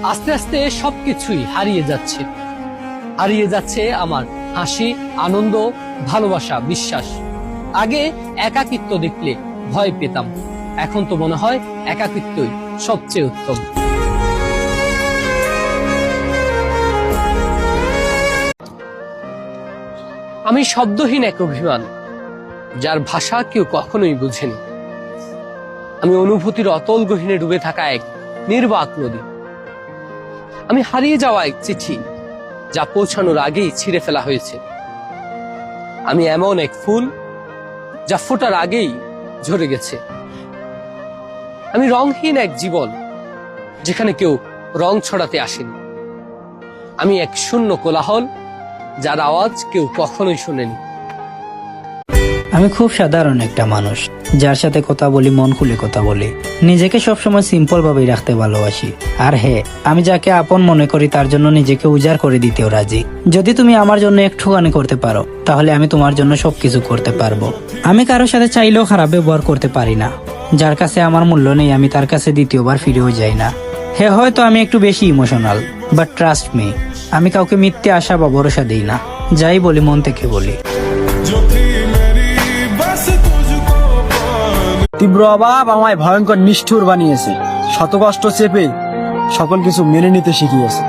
আস্তে আস্তে সবকিছুই হারিয়ে যাচ্ছে। হারিয়ে যাচ্ছে আমার হাসি, আনন্দ, ভালোবাসা, বিশ্বাস। আগে একাকিত্ব দেখলে ভয় পেতাম, এখন তো মনে হয় একাকিত্বই সবচেয়ে উত্তম। আমি শব্দহীন এক অভিমান, যার ভাষা কেউ কখনোই বুঝেনি। আমি অনুভূতির অতল গহীনে ডুবে থাকা এক নির্বাক নদী। আমি হারিয়ে যাওয়া এক চিঠি, যা পৌঁছানোর আগেই ছিঁড়ে ফেলা হয়েছে। আমি এমন এক ফুল, যা ফোটার আগেই ঝরে গেছে। আমি রংহীন এক জীবন, যেখানে কেউ রং ছড়াতে আসেনি। আমি এক শূন্য কোলাহল, যার আওয়াজ কেউ কখনোই শুনেনি। আমি খুব সাধারণ একটা মানুষ, যার সাথে কথা বলি, মন খুলে কথা বলি, নিজেকে সবসময় সিম্পল ভাবেই রাখতে ভালোবাসি। আর হ্যাঁ, আমি যাকে আপন মনে করি তার জন্য নিজেকে উজাড় করে দিতেও রাজি। যদি তুমি আমার জন্য একটুখানি করতে পারো, তাহলে আমি তোমার জন্য সবকিছু করতে পারবো। আমি কারোর সাথে চাইলেও খারাপ ব্যবহার করতে পারি না। যার কাছে আমার মূল্য নেই, আমি তার কাছে দ্বিতীয়বার ফিরেও যাই না। হ্যাঁ, হয়তো আমি একটু বেশি ইমোশনাল, বাট ট্রাস্ট মি, আমি কাউকে মিথ্যে আশা বা ভরসা দিই না। যাই বলি মন থেকে বলি। তীব্র অভাব আমায় ভয়ঙ্কর নিষ্ঠুর বানিয়েছে, শত কষ্ট চেপে সকল কিছু মেনে নিতে শিখিয়েছে।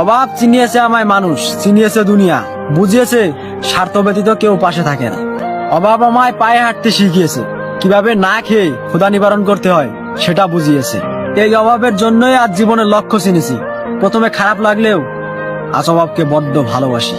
অভাব চিনিয়েছে আমায় মানুষ, চিনিয়েছে দুনিয়া, বুঝিয়েছে স্বার্থ ব্যতীত কেউ পাশে থাকে না। অভাব আমায় পায়ে হাঁটতে শিখিয়েছে, কিভাবে না খেয়ে ক্ষুধা নিবারণ করতে হয় সেটা বুঝিয়েছে। এই অভাবের জন্যই আজ জীবনের লক্ষ্য চিনেছি। প্রথমে খারাপ লাগলেও আজ অভাবকে বড্ড ভালোবাসি।